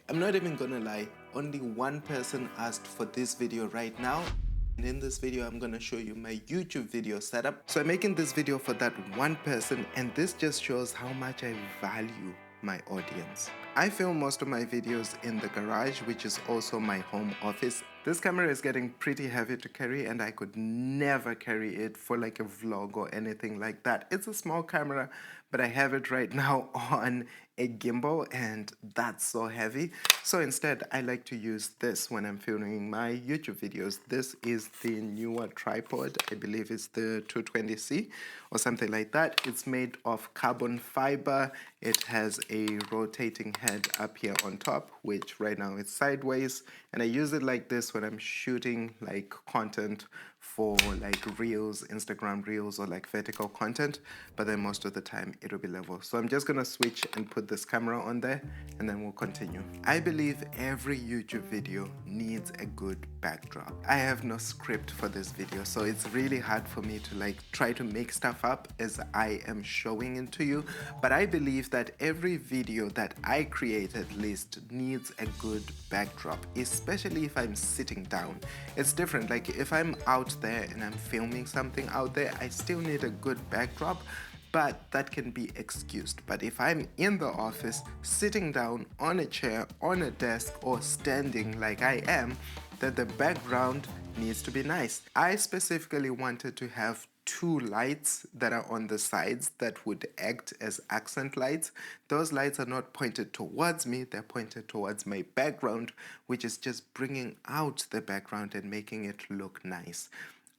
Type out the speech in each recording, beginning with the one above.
I'm not even gonna lie, only one person asked for this video right now. And in this video, I'm gonna show you my YouTube video setup. So I'm making this video for that one person, and this just shows how much I value my audience. I film most of my videos in the garage, which is also my home office. This camera is getting pretty heavy to carry, and I could never carry it for like a vlog or anything like that. It's a small camera, but I have it right now on a gimbal, and that's so heavy. So instead, I like to use this when I'm filming my YouTube videos. This is the newer tripod. I believe it's the 220C or something like that. It's made of carbon fiber. It has a rotating head up here on top, which right now it's sideways. And I use it like this when I'm shooting like content for like reels, Instagram reels, or like vertical content, but then most of the time it'll be level. So I'm just gonna switch and put this camera on there, and then we'll continue. I believe every YouTube video needs a good backdrop. I have no script for this video, so it's really hard for me to like try to make stuff up as I am showing it to you, but I believe that every video that I create at least needs a good backdrop, especially if I'm sitting down. It's different, like if I'm out there and I'm filming something out there, I still need a good backdrop, but that can be excused. But if I'm in the office, sitting down on a chair, on a desk, or standing like I am, then the background needs to be nice. I specifically wanted to have two lights that are on the sides that would act as accent lights. Those lights are not pointed towards me, they're pointed towards my background, which is just bringing out the background and making it look nice.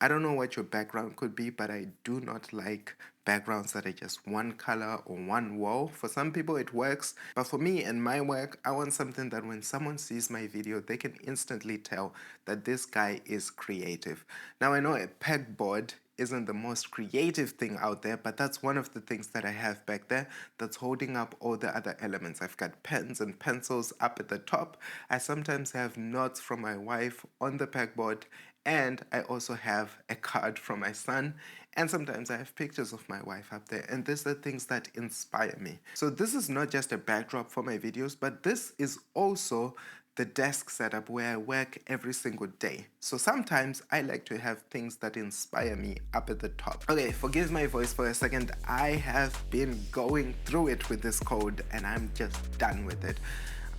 I don't know what your background could be, but I do not like backgrounds that are just one color or one wall. For some people it works, but for me and my work, I want something that when someone sees my video, they can instantly tell that this guy is creative. Now I know a pegboard isn't the most creative thing out there, but that's one of the things that I have back there that's holding up all the other elements. I've got pens and pencils up at the top. I sometimes have notes from my wife on the pegboard, and I also have a card from my son, and sometimes I have pictures of my wife up there, and these are things that inspire me. So this is not just a backdrop for my videos, but this is also the desk setup where I work every single day. So sometimes I like to have things that inspire me up at the top. Okay, forgive my voice for a second. I have been going through it with this code, and I'm just done with it.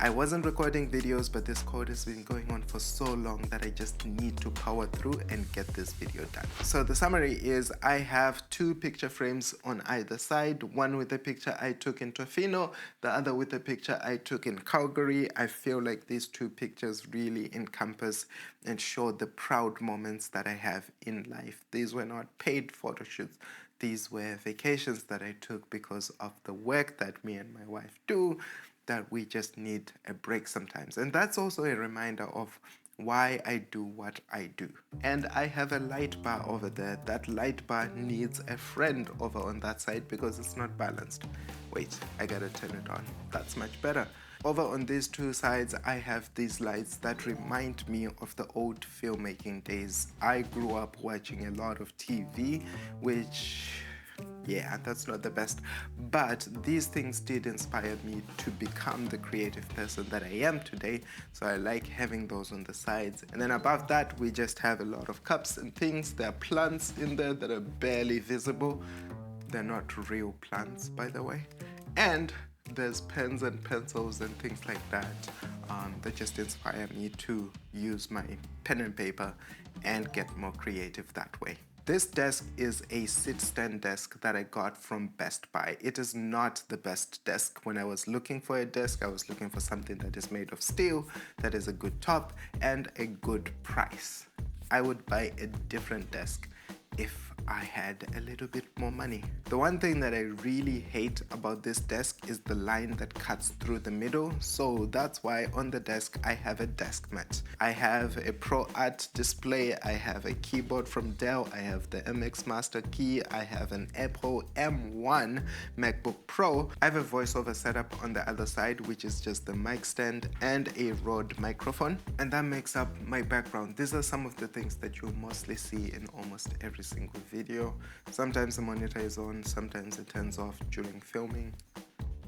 I wasn't recording videos, but this code has been going on for so long that I just need to power through and get this video done. So the summary is I have two picture frames on either side, one with a picture I took in Tofino, the other with a picture I took in Calgary. I feel like these two pictures really encompass and show the proud moments that I have in life. These were not paid photo shoots. These were vacations that I took because of the work that me and my wife do, that we just need a break sometimes. And that's also a reminder of why I do what I do. And I have a light bar over there. That light bar needs a friend over on that side because it's not balanced. Wait, I gotta turn it on. That's much better. Over on these two sides, I have these lights that remind me of the old filmmaking days. I grew up watching a lot of TV, which, yeah, that's not the best, but these things did inspire me to become the creative person that I am today, so I like having those on the sides. And then above that, we just have a lot of cups and things. There are plants in there that are barely visible. They're not real plants, by the way. And there's pens and pencils and things like that that just inspire me to use my pen and paper and get more creative that way. This desk is a sit-stand desk that I got from Best Buy. It is not the best desk. When I was looking for a desk, I was looking for something that is made of steel, that is a good top, and a good price. I would buy a different desk if I had a little bit more money. The one thing that I really hate about this desk is the line that cuts through the middle, so that's why on the desk I have a desk mat. I have a Pro Art display, I have a keyboard from Dell, I have the MX Master Key, I have an Apple M1 MacBook Pro. I have a voiceover setup on the other side, which is just the mic stand and a Rode microphone, and that makes up my background. These are some of the things that you'll mostly see in almost every single video. Sometimes the monitor is on, sometimes it turns off during filming.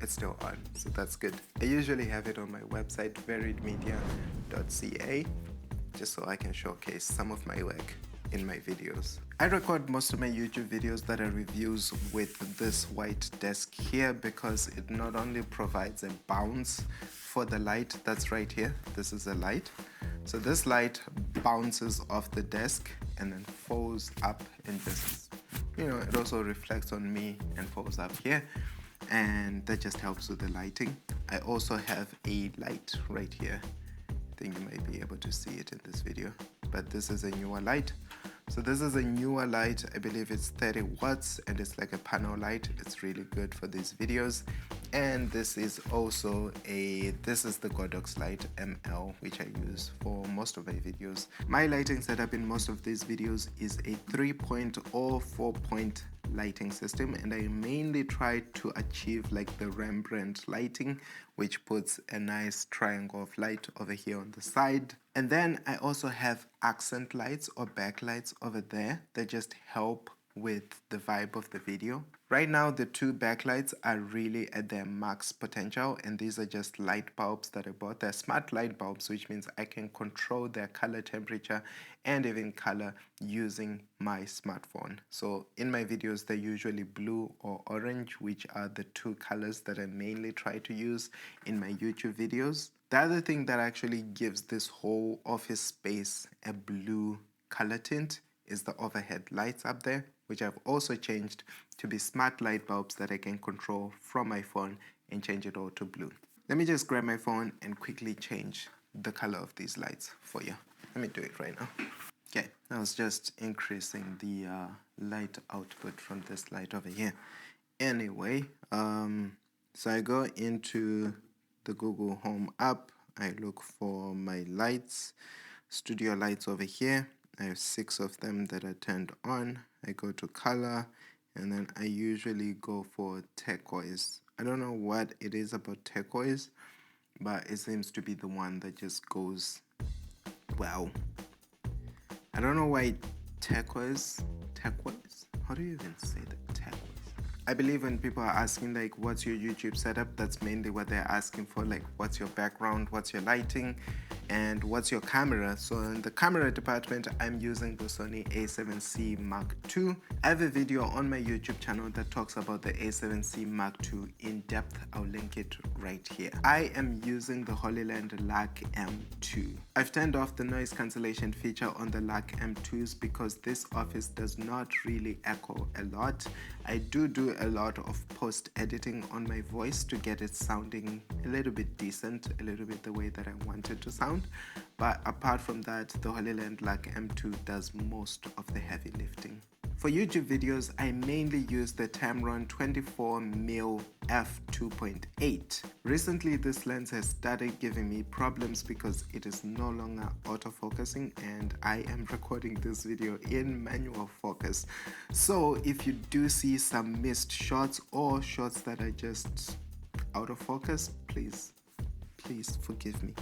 it's still on, so that's good. I usually have it on my website, variedmedia.ca, just so I can showcase some of my work in my videos. I record most of my YouTube videos that are reviews with this white desk here because it not only provides a bounce for the light that's right here. This is a light. So this light bounces off the desk and then folds up and just, it also reflects on me and folds up here. And that just helps with the lighting. I also have a light right here. I think you might be able to see it in this video, but this is a newer light. So this is a newer light. I believe it's 30 watts and it's like a panel light. It's really good for these videos. And this is also this is the Godox light ML, which I use for most of my videos. My lighting setup in most of these videos is a 3-point or 4-point lighting system, and I mainly try to achieve like the Rembrandt lighting, which puts a nice triangle of light over here on the side. And then I also have accent lights or backlights over there that just help with the vibe of the video. Right now the two backlights are really at their max potential, and these are just light bulbs that I bought. They're smart light bulbs, which means I can control their color temperature and even color using my smartphone. So in my videos they're usually blue or orange, which are the two colors that I mainly try to use in my YouTube videos. The other thing that actually gives this whole office space a blue color tint is the overhead lights up there, which I've also changed to be smart light bulbs that I can control from my phone and change it all to blue. Let me just grab my phone and quickly change the color of these lights for you. Let me do it right now. Okay, I was just increasing the light output from this light over here. Anyway, so I go into the Google Home app. I look for my lights, studio lights over here. I have 6 of them that are turned on. I go to color, and then I usually go for turquoise. I don't know what it is about turquoise, but it seems to be the one that just goes well. I don't know why turquoise? How do you even say that? Turquoise. I believe when people are asking like, what's your YouTube setup, that's mainly what they're asking for, like what's your background, what's your lighting, and what's your camera. So in the camera department, I'm using the Sony A7C Mark II. I have a video on my YouTube channel that talks about the A7C Mark II in depth. I'll link it right here. I am using the Holiland LAC M2. I've turned off the noise cancellation feature on the LAC M2s because this office does not really echo a lot. I do a lot of post editing on my voice to get it sounding a little bit decent, a little bit the way that I want it to sound. But apart from that, the Holiland LAC M2 does most of the heavy lifting. For YouTube videos, I mainly use the Tamron 24mm f2.8. Recently, this lens has started giving me problems because it is no longer autofocusing, and I am recording this video in manual focus. So if you do see some missed shots or shots that are just out of focus, please forgive me.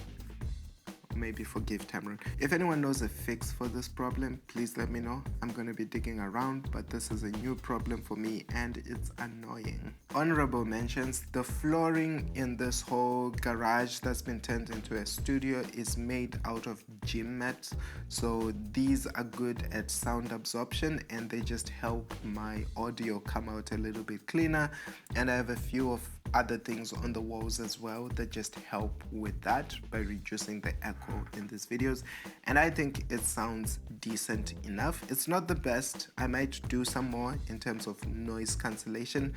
Maybe forgive Tamron. If anyone knows a fix for this problem, please let me know. I'm going to be digging around, but this is a new problem for me and it's annoying. Honorable mentions: the flooring in this whole garage that's been turned into a studio is made out of gym mats. So these are good at sound absorption and they just help my audio come out a little bit cleaner. And I have a few of other things on the walls as well that just help with that by reducing the echo in these videos, and I think it sounds decent enough. It's not the best. I might do some more in terms of noise cancellation,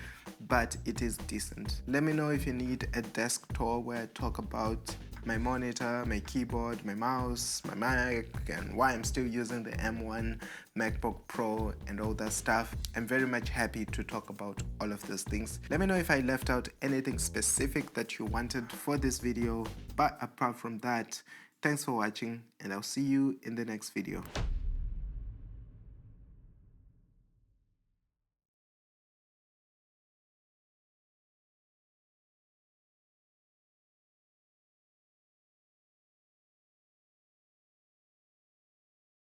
but it is decent. Let me know if you need a desk tour where I talk about my monitor, my keyboard, my mouse, my Mac, and why I'm still using the M1 MacBook Pro and all that stuff. I'm very much happy to talk about all of those things. Let me know if I left out anything specific that you wanted for this video, but apart from that, thanks for watching and I'll see you in the next video.